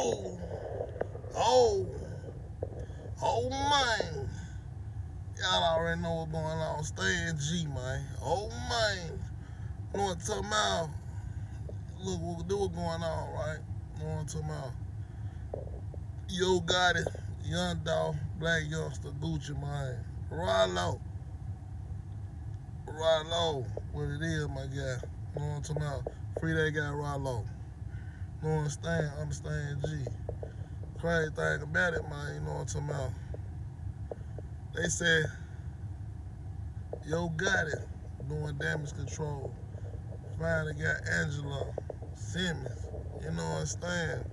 Oh, oh, oh, man. Y'all already know what's going on. Stay in G, man. Oh, man. You know what I'm talking about? Look, what's going on, right? You know what I'm talking about? Yo Gotti, Young Dolph, Blac Youngsta, Gucci Mane, Ralo, Ralo, what it is, my guy. You know what I'm talking about? Free that guy Ralo. You know what I'm saying? Understand G. Crazy thing about it, man, you know what I'm talking about? They said, Yo Gotti doing damage control. Finally got Angela Simmons. You know what I'm saying?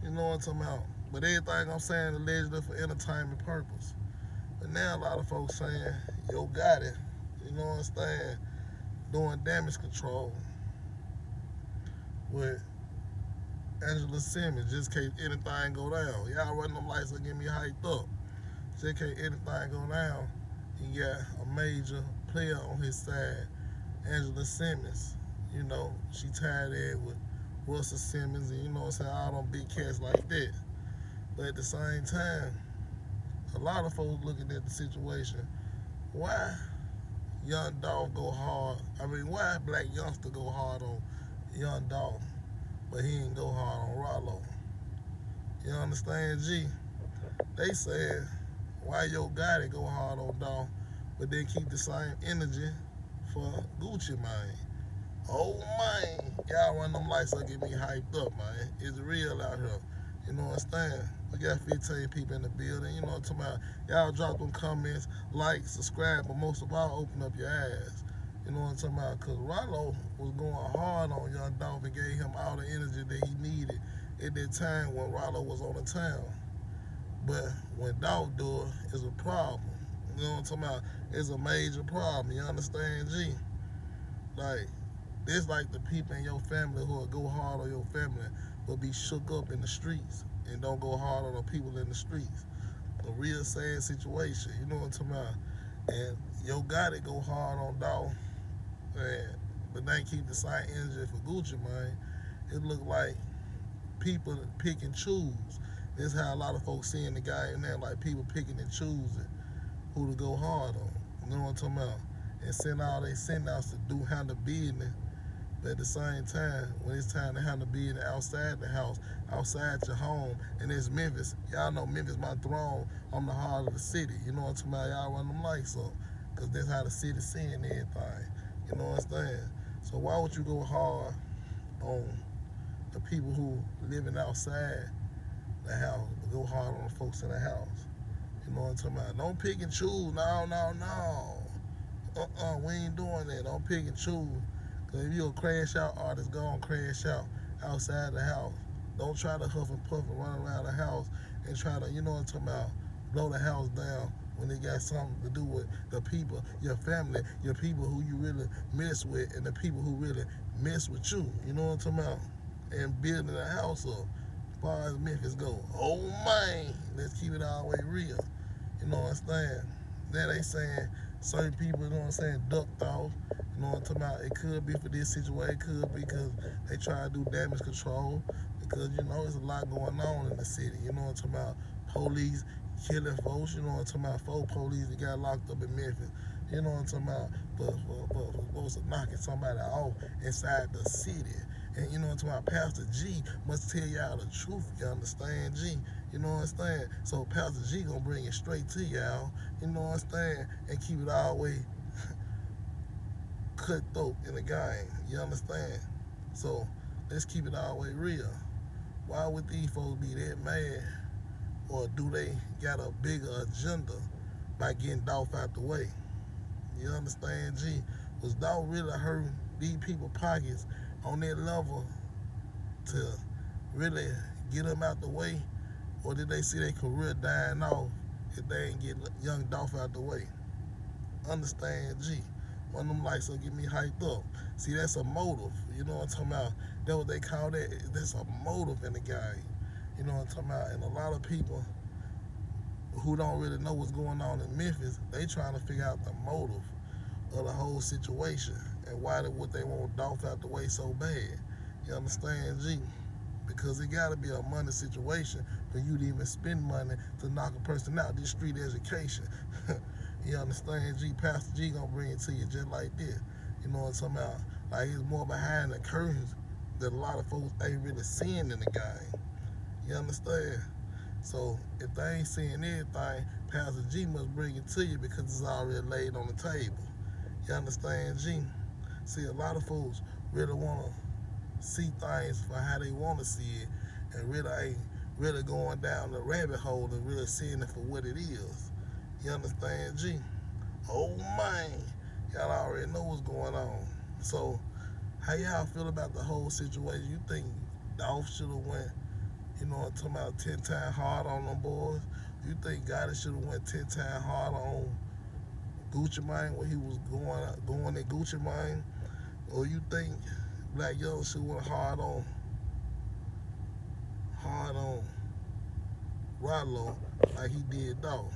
You know what I'm talking about? But everything I'm saying allegedly for entertainment purpose. But now a lot of folks saying, Yo Gotti, you know what I'm saying, doing damage control with Angela Simmons, just in case anything go down. Y'all running them lights will get me hyped up. Just in case anything go down, he got a major player on his side, Angela Simmons. You know, she tied in with Russell Simmons and you know what I'm saying, all them big cats like that. But at the same time, a lot of folks looking at the situation. Why Young Dolph go hard? I mean, why Blac Youngsta go hard on Young Dolph, but he ain't go hard on Ralo? You understand, G? They said, why Yo Gotti go hard on Dolph, but then keep the same energy for Gucci Mane? Oh, man. Y'all run them lights up, get me hyped up, man. It's real out here. You know what I'm saying? We got 15 people in the building. You know what I'm talking about? Y'all drop them comments, like, subscribe, but most of all, open up your eyes. You know what I'm talking about? Because Ralo was going hard on Young Dolph and gave him all the energy that he needed at that time when Ralo was on the town. But when Dolph do it, it's a problem. You know what I'm talking about? It's a major problem. You understand, G? Like, it's like the people in your family who will go hard on your family will be shook up in the streets and don't go hard on the people in the streets. A real sad situation, you know what I'm talking about? And Yo Gotti go hard on Dolph, but they keep the same energy for Gucci Mane. It look like people pick and choose. This is how a lot of folks seeing the guy in there, like people picking and choosing who to go hard on. You know what I'm talking about? And send all they send outs to do handle business. But at the same time, when it's time to handle business outside the house, outside your home, and it's Memphis, y'all know Memphis my throne. I'm the heart of the city. You know what I'm talking about? Y'all run them lights up. Because that's how the city's seeing everything. You know what I'm saying? So why would you go hard on the people who living outside the house, but go hard on the folks in the house? You know what I'm talking about? Don't pick and choose. No. We ain't doing that. Don't pick and choose. Because if you're a crash out artist, go on crash out outside the house. Don't try to huff and puff and run around the house and try to, you know what I'm talking about, blow the house down when it got something to do with the people, your family, your people who you really mess with, and the people who really mess with you. You know what I'm talking about? And building a house up as far as Memphis go. Oh, man. Let's keep it all the way real. You know what I'm saying? Then they saying certain people, you know what I'm saying, ducked off. You know what I'm talking about? It could be for this situation. It could be because they try to do damage control. Because, you know, there's a lot going on in the city. You know what I'm talking about? Police killing folks. You know what I'm talking about? 4 police that got locked up in Memphis. You know what I'm talking about? For supposed to knocking somebody off inside the city. And you know what I'm talking about? Pastor G must tell y'all the truth. You understand, G? You know what I'm saying? So Pastor G gonna bring it straight to y'all. You know what I'm saying? And keep it all the way cutthroat in the game. You understand? So let's keep it all the way real. Why would these folks be that mad? Or do they got a bigger agenda by getting Dolph out the way? You understand, G? Was Dolph really hurting these people's pockets on that level to really get them out the way? Or did they see their career dying off if they ain't get young Dolph out the way? Understand, G? One of them lights will get me hyped up. See, that's a motive. You know what I'm talking about? That's what they call that. That's a motive in the game. You know what I'm talking about? And a lot of people who don't really know what's going on in Memphis, they trying to figure out the motive of the whole situation and why would they want Dolph out the way so bad. You understand, G? because it got to be a money situation for you to even spend money to knock a person out. This street education. You understand? Pastor G gonna bring it to you just like this. You know what I'm talking about? Like it's more behind the curtains that a lot of folks ain't really seeing in the game. You understand? So if they ain't seeing anything, Pastor G must bring it to you because it's already laid on the table. You understand, G? See, a lot of folks really want to see things for how they want to see it and really ain't really going down the rabbit hole and really seeing it for what it is. You understand, G? Oh, man. Y'all already know what's going on. So, how y'all feel about the whole situation? You think Dolph should have went, you know, I'm talking about 10 times harder on them boys? You think Gotti should have went 10 times harder on Gucci Mane when he was going at Gucci Mane? Or you think Blac Youngsta should have went hard on Ralo like he did Dolph?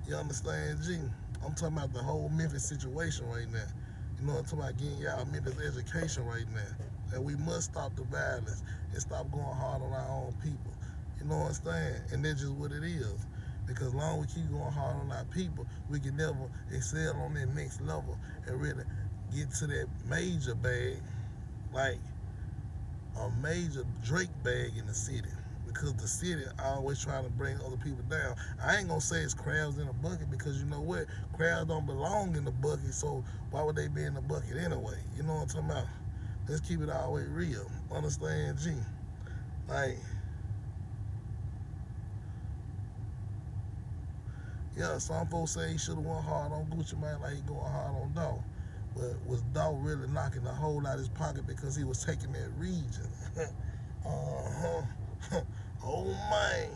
You understand, G? I'm talking about the whole Memphis situation right now. You know what I'm talking about? Getting y'all Memphis education right now. And we must stop the violence and stop going hard on our own people. You know what I'm saying? And that's just what it is. Because as long as we keep going hard on our people, we can never excel on that next level and really get to that major bag, like a major Drake bag in the city. Because the city always trying to bring other people down. I ain't gonna say it's crabs in a bucket because you know what? Crabs don't belong in the bucket, so why would they be in the bucket anyway? You know what I'm talking about? Let's keep it all the way real. Understand, G? Like, yeah, some folks say he should have went hard on Gucci Mane like he going hard on Dolph. But was Dolph really knocking the hole out of his pocket because he was taking that region? Oh, man.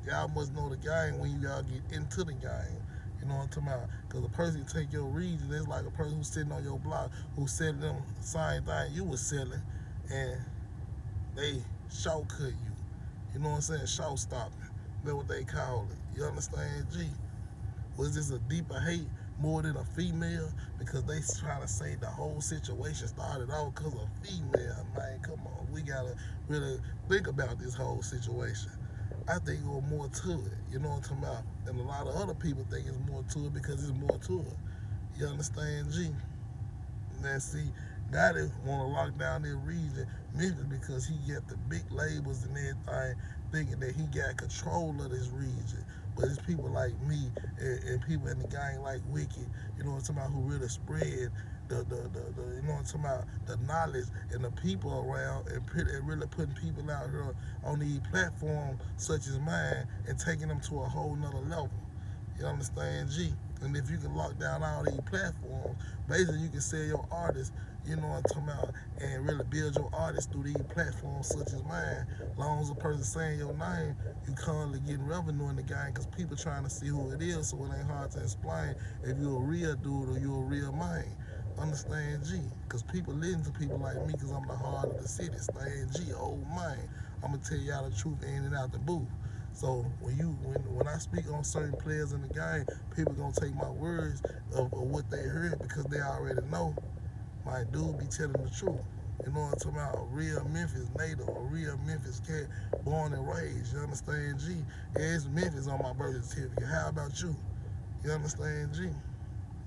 Y'all must know the game when y'all get into the game. You know what I'm talking about? Because a person take your region, it's like a person who's sitting on your block who's selling them the same thing you was selling, and they shortcut you. You know what I'm saying? Short stopping. That's what they call it. You understand, G? Was this a deeper hate more than a female? Because they trying to say the whole situation started off because of female. Man, come on. We got to really think about this whole situation. I think it was more to it. You know what I'm talking about? And a lot of other people think it's more to it because it's more to it. You understand, G? Now, see, Gotti want to lock down their region, Memphis, because he got the big labels and everything, thinking that he got control of this region. But it's people like me and people in the gang like Wicked, you know what I'm talking about, who really spread the you know what I'm talking about, the knowledge and the people around and really putting people out here on these platforms such as mine and taking them to a whole nother level. You understand, G? And if you can lock down all these platforms, basically you can sell your artists, you know what I'm talking about, and really build your artists through these platforms such as mine. As long as a person saying your name, you currently getting revenue in the game because people trying to see who it is, so it ain't hard to explain if you're a real dude or you're a real man. Understand, G? Because people listen to people like me because I'm the heart of the city. Staying G, old man. I'm going to tell y'all the truth in and out the booth. So when I speak on certain players in the game, people gonna take my words of what they heard because they already know my dude be telling the truth. You know what I'm talking about? A real Memphis native, a real Memphis cat, born and raised. You understand, G? It's Memphis on my birth certificate. How about you? You understand, G?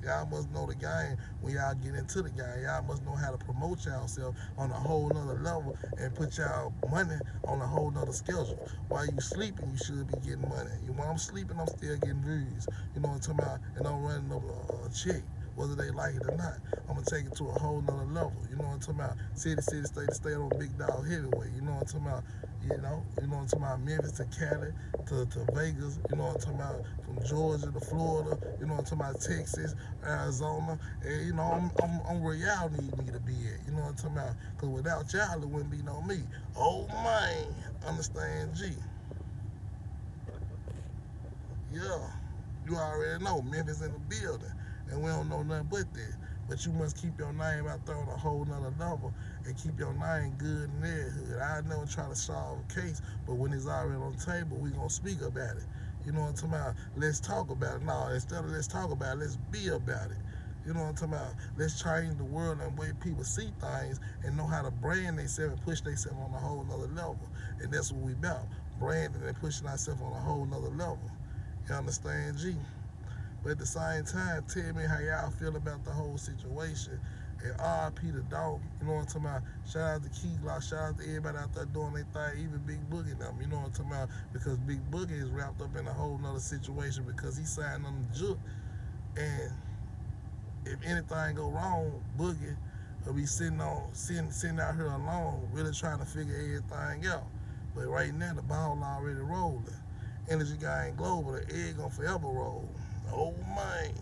Y'all must know the game when y'all get into the game. Y'all must know how to promote y'allself on a whole nother level and put y'all money on a whole nother schedule. While you sleeping, you should be getting money. While I'm sleeping, I'm still getting views. You know what I'm talking about? And I'm running over a check, whether they like it or not. I'm going to take it to a whole nother level. You know what I'm talking about? City, state to state on big dog heavyweight. You know what I'm talking about? You know what I'm talking about? Memphis to Cali to Vegas. You know what I'm talking about? From Georgia to Florida. You know what I'm talking about? Texas, Arizona. And, you know, I'm where y'all need me to be at. You know what I'm talking about? Because without y'all, it wouldn't be no me. Oh, man. Understand, G? Yeah. You already know. Memphis in the building. And we don't know nothing but that. But you must keep your name out there on a whole nother level and keep your name good in their hood. I never try to solve a case, but when it's already on the table, we gonna speak about it. You know what I'm talking about? Let's talk about it. No, instead of let's talk about it, let's be about it. You know what I'm talking about? Let's change the world and the way people see things and know how to brand themselves and push themselves on a whole nother level. And that's what we about. Branding and pushing ourselves on a whole nother level. You understand, G? But at the same time, tell me how y'all feel about the whole situation. And RIP the dog, you know what I'm talking about? Shout out to Key Glock, shout out to everybody out there doing their thing, even Big Boogie and them, you know what I'm talking about? Because Big Boogie is wrapped up in a whole nother situation because he signed on the juke. And if anything go wrong, Boogie will be sitting out here alone, really trying to figure everything out. But right now, the ball already rolling. Energy Gang Global, the egg gonna forever roll. Oh man.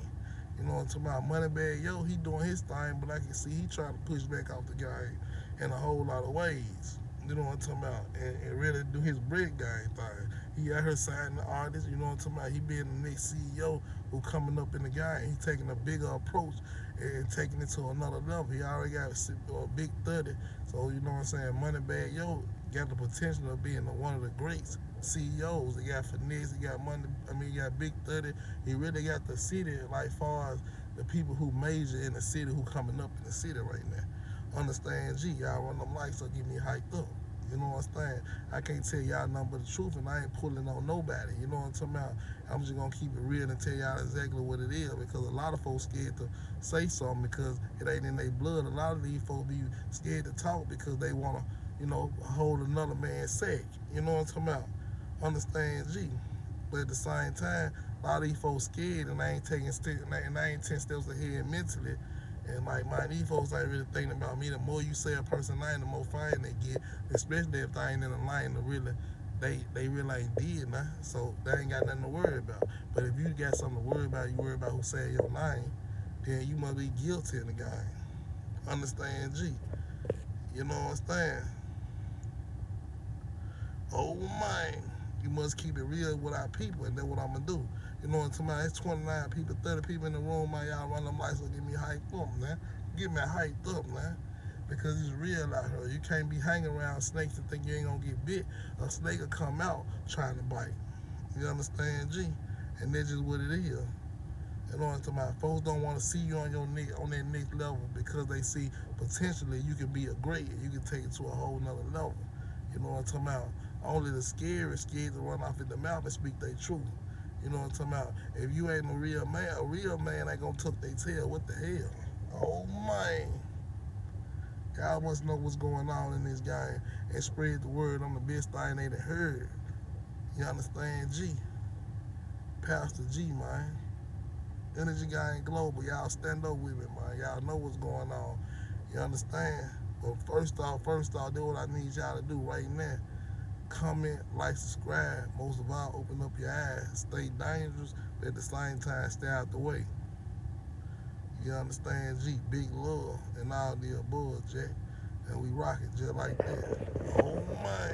You know what I'm talking about? Moneybag Yo, he doing his thing, but I can see he trying to push back off the game in a whole lot of ways. You know what I'm talking about? And really do his bread game thing. He out here signing the artists, you know what I'm talking about? He being the next CEO who coming up in the game. He taking a bigger approach and taking it to another level. He already got a big 30. So, you know what I'm saying? Moneybag Yo got the potential of being one of the greats CEOs. He got finesse, he got money, he got big 30. He really got the city, like far as the people who major in the city, who coming up in the city right now. Understand, G, y'all run them lights, so get me hyped up. You know what I'm saying? I can't tell y'all nothing but the truth, and I ain't pulling on nobody. You know what I'm talking about? I'm just gonna keep it real and tell y'all exactly what it is, because a lot of folks scared to say something because it ain't in their blood. A lot of these folks be scared to talk because they wanna, hold another man's sack. You know what I'm talking about? Understand, G. But at the same time, a lot of these folks scared, and I ain't taking and I ain't 10 steps ahead mentally. And like, man, these folks ain't really thinking about me. The more you say a person name, the more fine they get. Especially if they ain't in a line to really, they really ain't did now. So they ain't got nothing to worry about. But if you got something to worry about, you worry about who saying your name, then you must be guilty in the game. Understand, G? You know what I'm saying? Oh man, you must keep it real with our people, and that's what I'm gonna do. You know what I'm talking about? It's 29 people, 30 people in the room, man. Y'all run them lights, so get me hyped up, man. Get me hyped up, man. Because it's real out here. You can't be hanging around snakes and think you ain't gonna get bit. A snake will come out trying to bite. You understand, G? And that's just what it is. You know what I'm talking about? Folks don't want to see you on that next level because they see potentially you can be a great, and you can take it to a whole nother level. You know what I'm talking about? Only the scared to run off at the mouth and speak their truth. You know what I'm talking about? If you ain't a real man ain't gonna tuck their tail. What the hell? Oh man. Y'all must know what's going on in this game and spread the word on the best thing they done heard. You understand, G? Pastor G, man. Energy Gang Global, y'all stand up with me, man. Y'all know what's going on. You understand? But first off, do what I need y'all to do right now. Comment, like, subscribe. Most of all, open up your eyes. Stay dangerous, but at the same time, stay out the way. You understand, G? Big love and all the above, Jack. And we rock it just like that. Oh, man.